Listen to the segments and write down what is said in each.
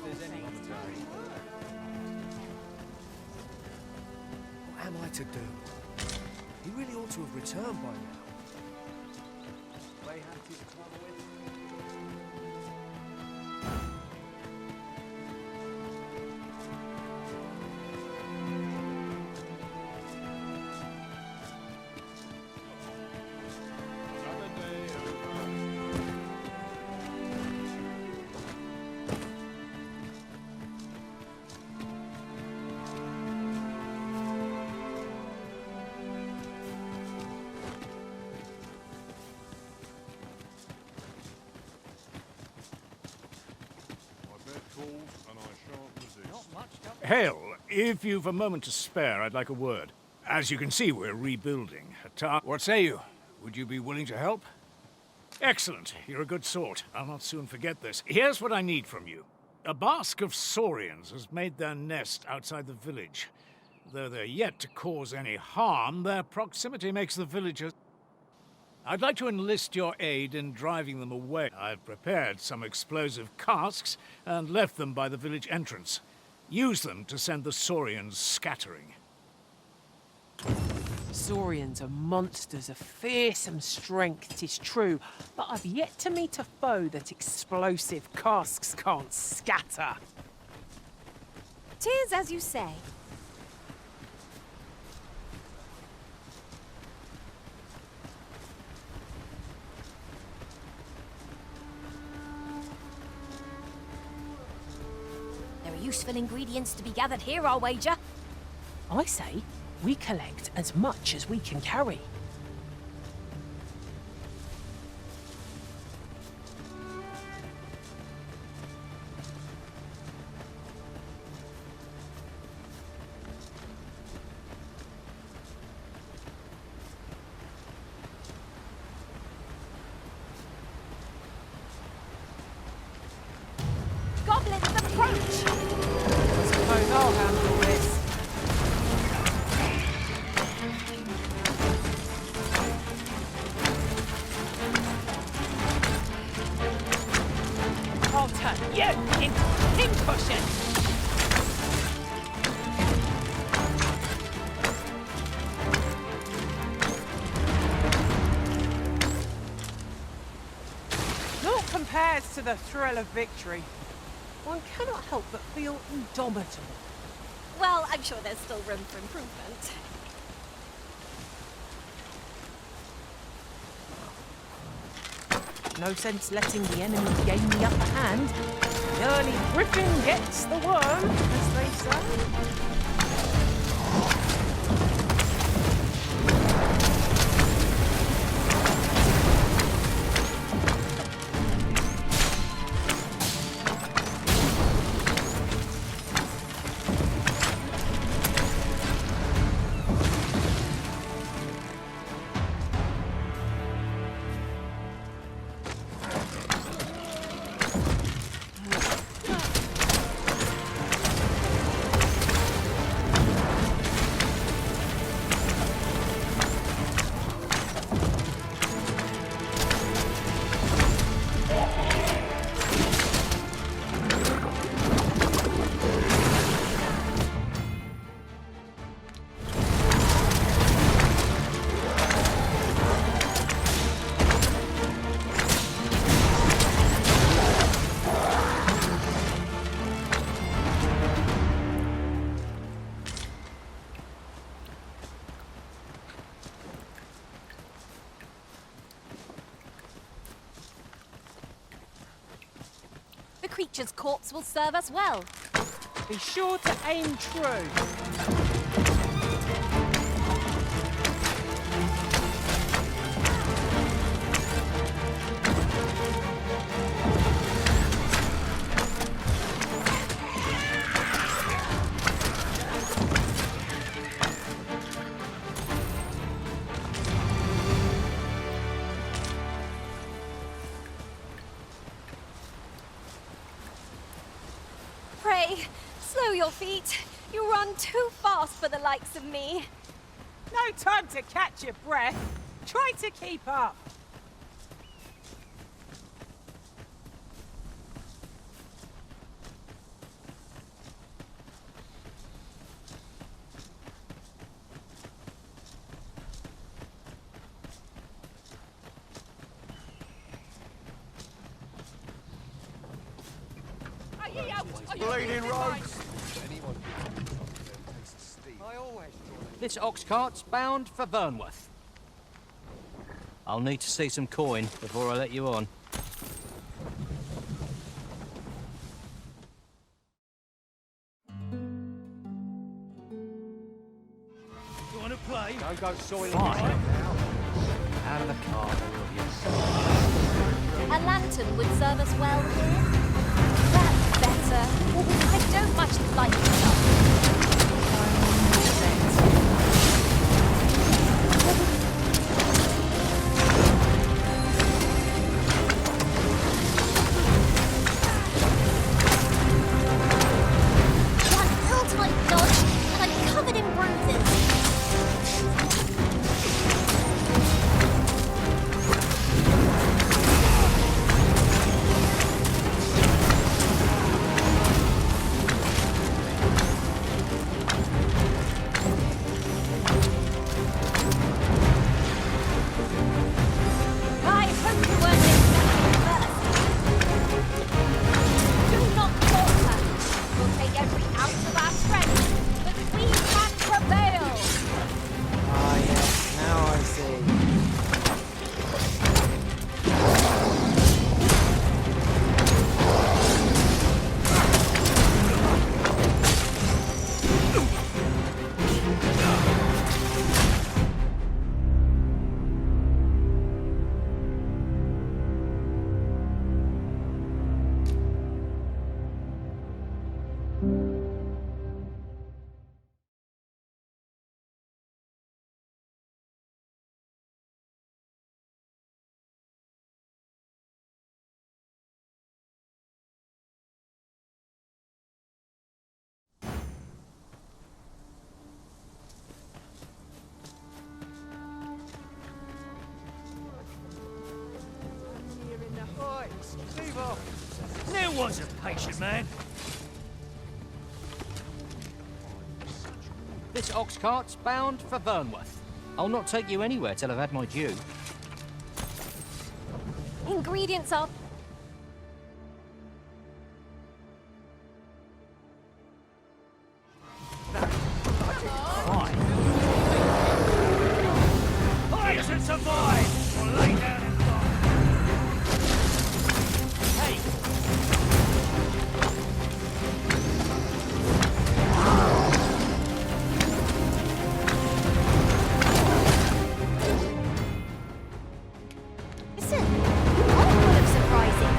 What am I to do? He really ought to have returned by now. Hail, if you've a moment to spare, I'd like a word. As you can see, we're rebuilding. What say you? Would you be willing to help? Excellent. You're a good sort. I'll not soon forget this. Here's what I need from you. A bask of saurians has made their nest outside the village. Though they're yet to cause any harm, their proximity makes the villagers... I'd like to enlist your aid in driving them away. I've prepared some explosive casks and left them by the village entrance. Use them to send the saurians scattering. Saurians are monsters of fearsome strength, 'tis true, but I've yet to meet a foe that explosive casks can't scatter. 'Tis as you say. Useful ingredients to be gathered here, I'll wager. I say, we collect as much as we can carry. Goblins approach! I suppose I'll handle this. I'll turn you into pincushion! Naught compares to the thrill of victory. One cannot help but feel indomitable. Well, I'm sure there's still room for improvement. No sense letting the enemy gain the upper hand. The early griffin gets the worm, as they say. The creature's corpse will serve us well. Be sure to aim true. Pray, slow your feet. You run too fast for the likes of me. No time to catch your breath. Try to keep up. Bleeding rogues! This ox cart's bound for Vernworth. I'll need to see some coin before I let you on. You want to play? Don't go soiling fine. Out of the car, all of you. A lantern would serve us well here. That's better. I don't much like the One ill-timed dodge, and I'm covered in bruises. I hope you weren't expecting first. Do not falter. We'll take every ounce of our strength, but we can prevail. Ah, yes, now I see. There was a patient man. This ox cart's bound for Vernworth. I'll not take you anywhere till I've had my due. Ingredients are Fight and survive, or lay down and die. Hey! listen. All full of surprising.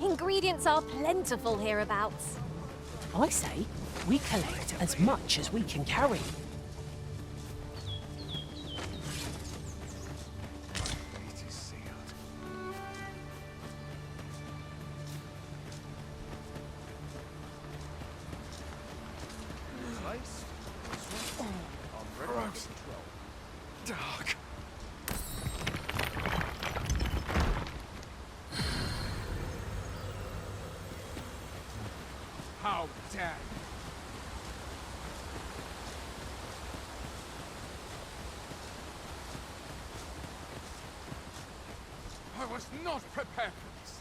Ingredients are plentiful hereabouts. I say we collect as much as we can carry. It is sealed. Place? Gross. Dark. How dare you? I was not prepared for this.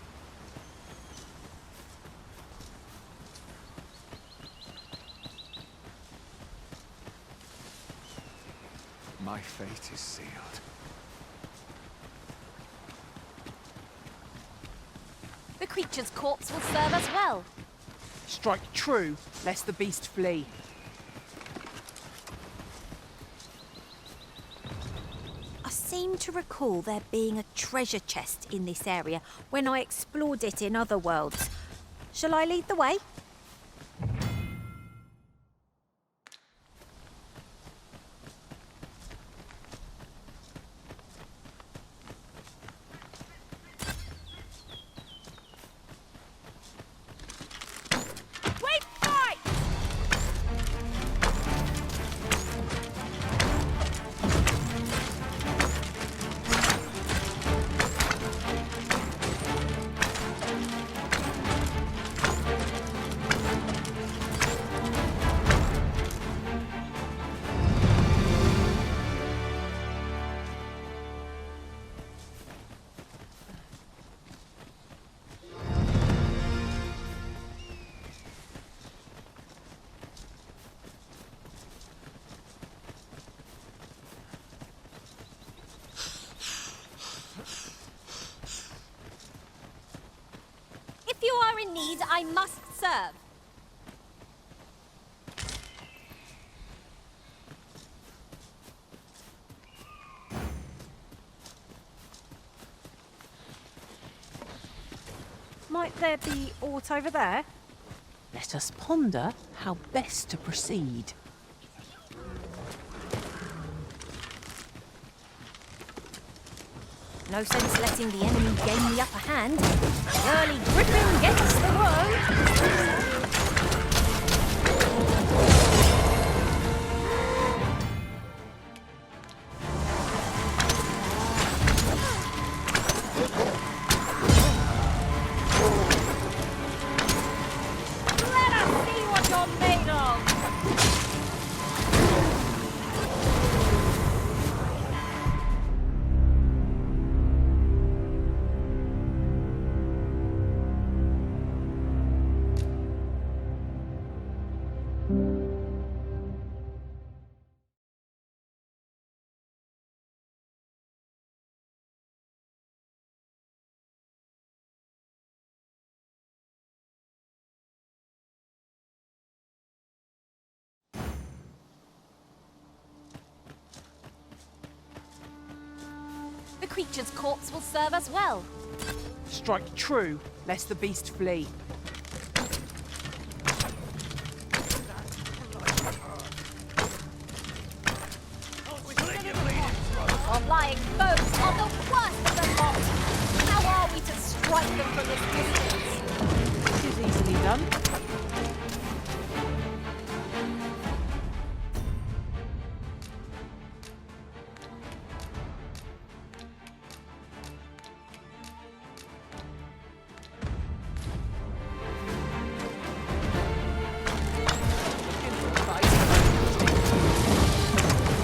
My fate is sealed. The creature's corpse will serve us well. Strike true, lest the beast flee. I seem to recall there being a treasure chest in this area when I explored it in other worlds. Shall I lead the way? need, I must serve. Might there be aught over there? Let us ponder how best to proceed. No sense letting the enemy gain the upper hand. The early griffin gets the worm. Let us see what you're made of. The creature's corpse will serve us well. Strike true, lest the beast flee. Our lying foes are the worst of the lot. How are we to strike them from this distance? It is easily done.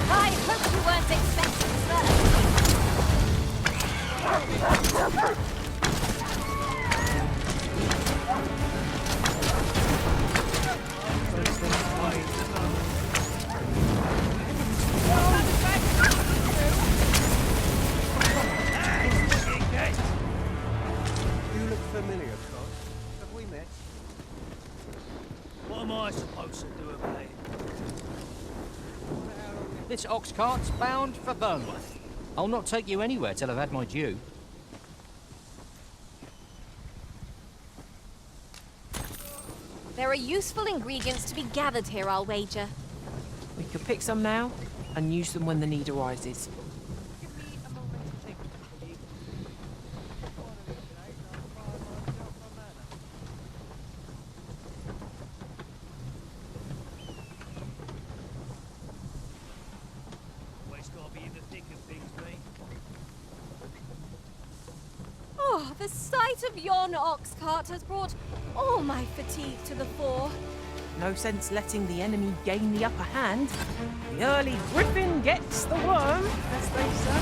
I hope you weren't expecting You look familiar, Todd. Have we met? What am I supposed to do about it? This ox cart's bound for Burnworth. I'll not take you anywhere till I've had my due. There are useful ingredients to be gathered here, I'll wager. We could pick some now and use them when the need arises. Always gotta be in the thick of things, mate. Oh, the sight of yon ox cart has brought all my fatigue to the fore. No sense letting the enemy gain the upper hand. The early griffin gets the worm, as they say.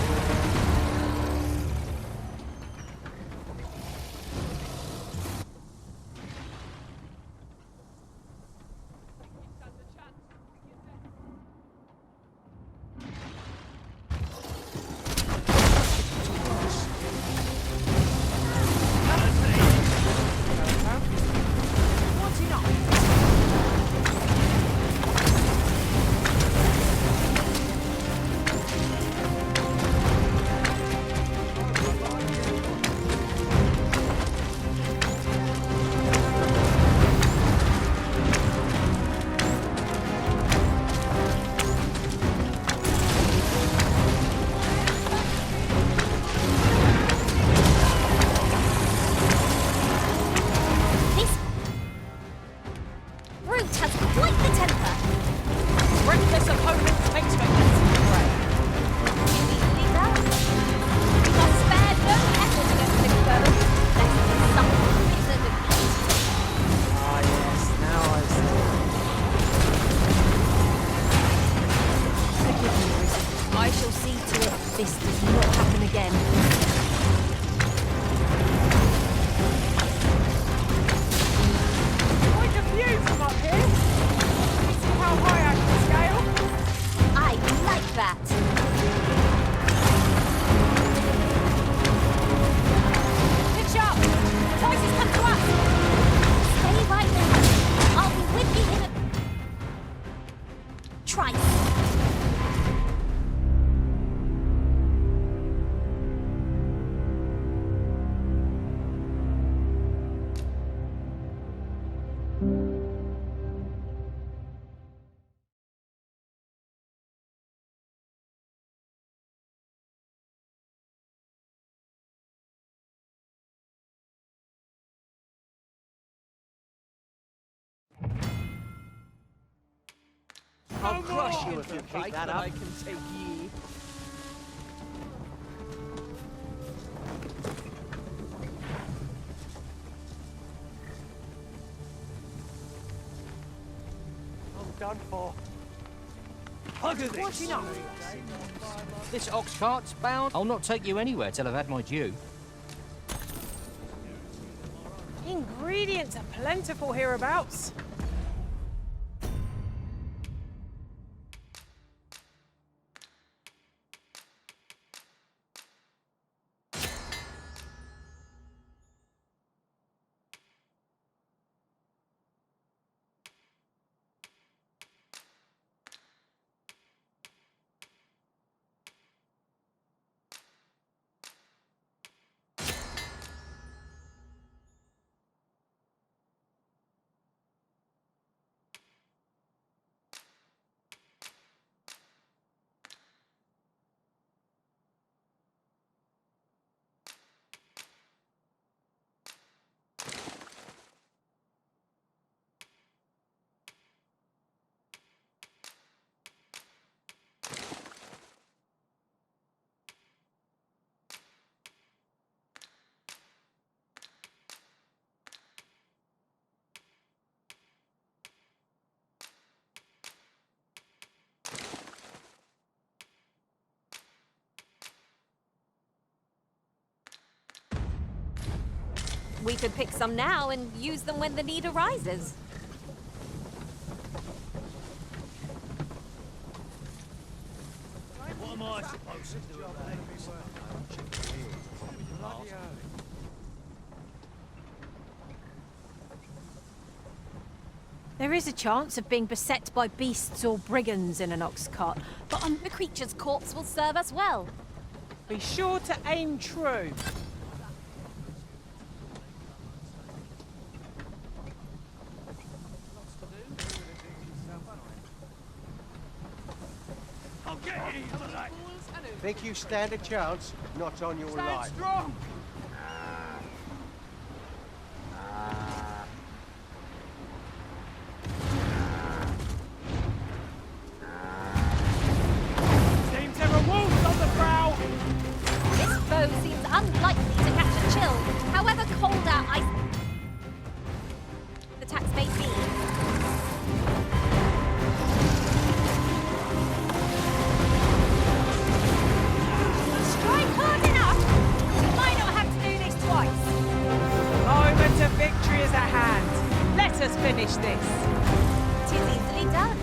What's enough? This brute has quite the temper. Reckless opponent takes vacancy prey. Easily done. We must spare no effort against this foe, lest he suffer bitter defeat. Ah, yes, now I see. Forgive me, Wizard. I shall see to it this does not happen again. Quite a view from up here. You see how high I can scale? I like that. Good shot. The choices come to us. I'll crush you if you keep that up. I can take ye. I'm done for. Hug of What's this. enough? This ox cart's bound. I'll not take you anywhere till I've had my due. Ingredients are plentiful hereabouts. We could pick some now and use them when the need arises. What am I supposed to do about it? There is a chance of being beset by beasts or brigands in an ox cart, but the creature's corpse will serve us well. Be sure to aim true. I'll get you, mate. Think you stand a chance? Not on your life. Strong. Seems there are wolves on the prowl. This foe seems unlikely to catch a chill, however cold our ice attacks may be. Strike hard enough! We might not have to do this twice. Moment of victory is at hand. Let us finish this. 'Tis easily done.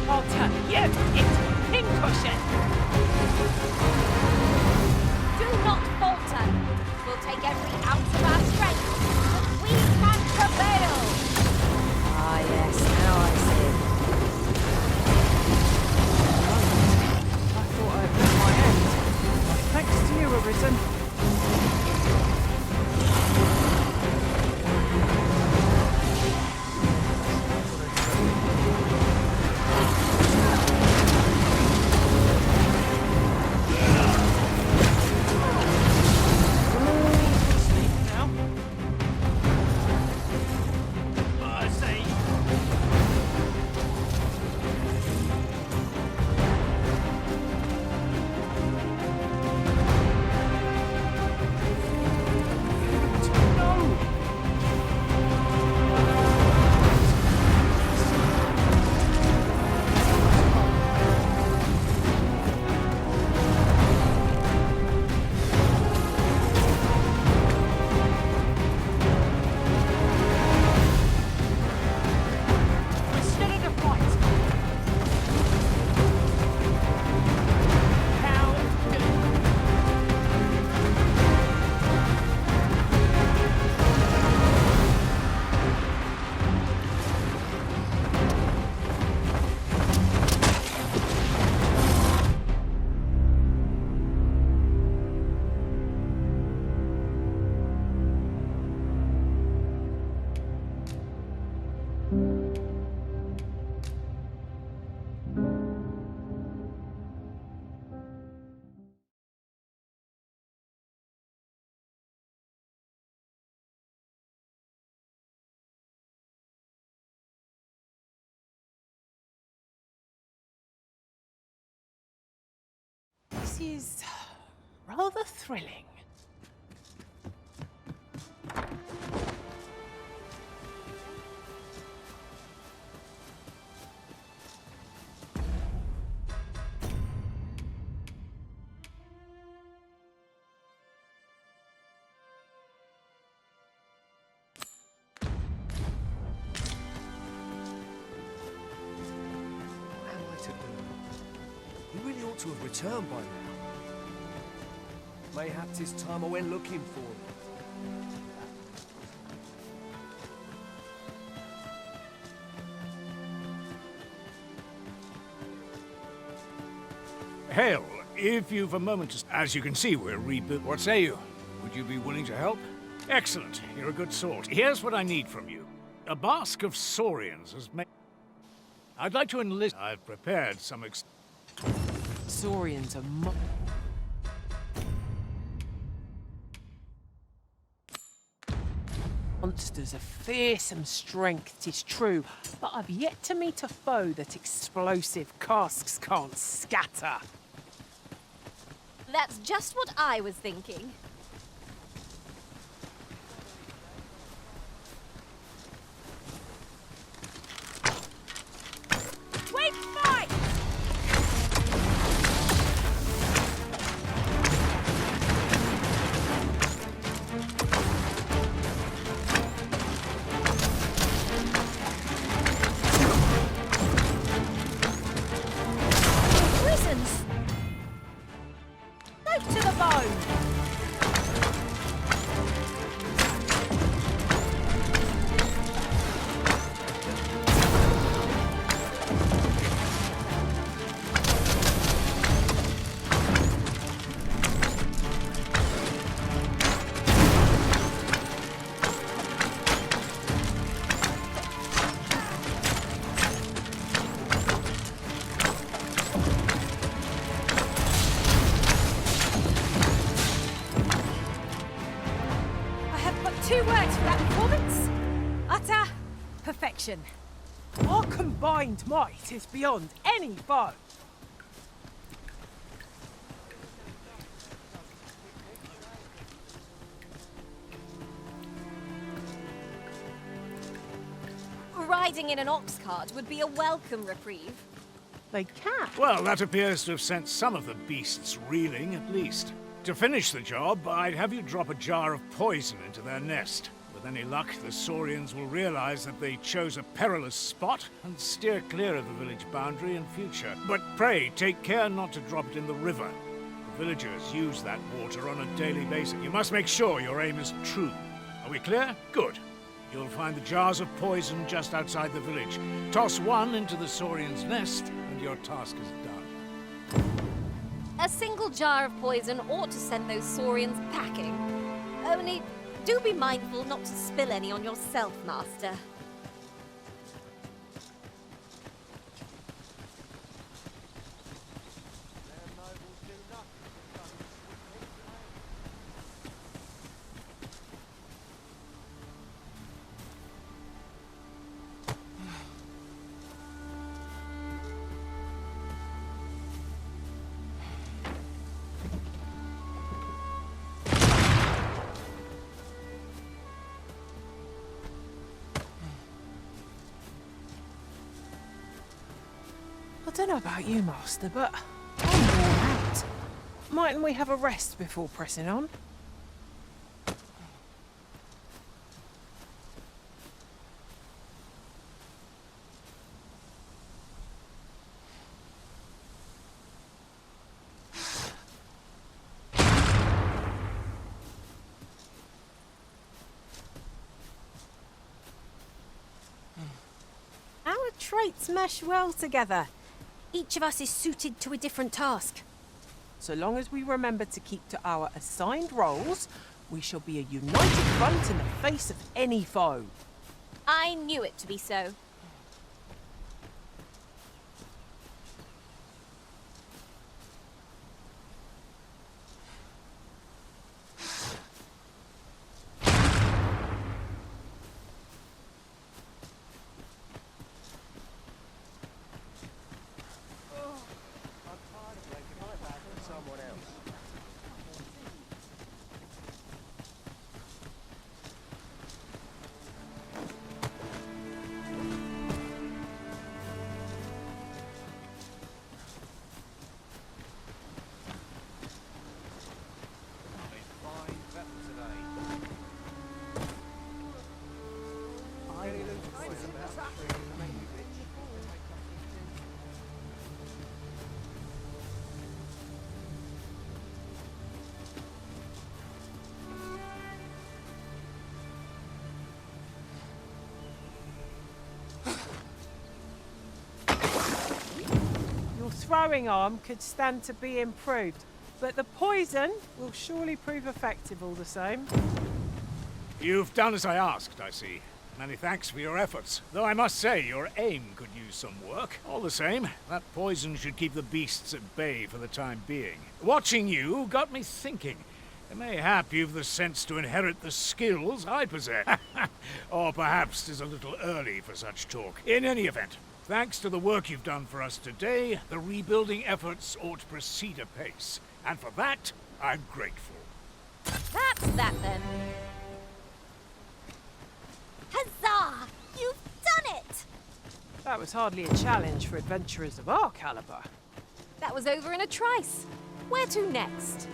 Alter, you it pincushion. Do not falter. We'll take every ounce of our strength, but we can This is rather thrilling. What am I to do? He really ought to have returned by now. Mayhaps it's time I went looking for him. Hail, if you've a moment to... As you can see, we're rebuilt. What say you? Would you be willing to help? Excellent. You're a good sort. Here's what I need from you. A basque of saurians has made... I'd like to enlist... I've prepared some Saurians are monsters of fearsome strength, 'tis true, but I've yet to meet a foe that explosive casks can't scatter. That's just what I was thinking. Wait, fight! Poisons! Knife to the bone! I have but two words for that performance. Utter perfection. Our combined might is beyond any foe. Riding in an ox cart would be a welcome reprieve. They can. Well, that appears to have sent some of the beasts reeling, at least. To finish the job, I'd have you drop a jar of poison into their nest. With any luck, the Saurians will realize that they chose a perilous spot and steer clear of the village boundary in future. But pray, take care not to drop it in the river. The villagers use that water on a daily basis. You must make sure your aim is true. Are we clear? Good. You'll find the jars of poison just outside the village. Toss one into the Saurian's nest, and your task is done. A single jar of poison ought to send those saurians packing. Only, do be mindful not to spill any on yourself, Master. I don't know about you, Master, but I'm worn out. Mightn't we have a rest before pressing on? Our traits mesh well together. Each of us is suited to a different task. So long as we remember to keep to our assigned roles, we shall be a united front in the face of any foe. I knew it to be so. Someone else. throwing arm could stand to be improved, but the poison will surely prove effective all the same. You've done as I asked, I see. Many thanks for your efforts, though I must say your aim could use some work. All the same, that poison should keep the beasts at bay for the time being. Watching you got me thinking. Mayhap you've the sense to inherit the skills I possess. Or perhaps 'tis a little early for such talk. In any event, thanks to the work you've done for us today, the rebuilding efforts ought to proceed apace. And for that, I'm grateful. That's that then. Huzzah! You've done it! That was hardly a challenge for adventurers of our caliber. That was over in a trice. Where to next?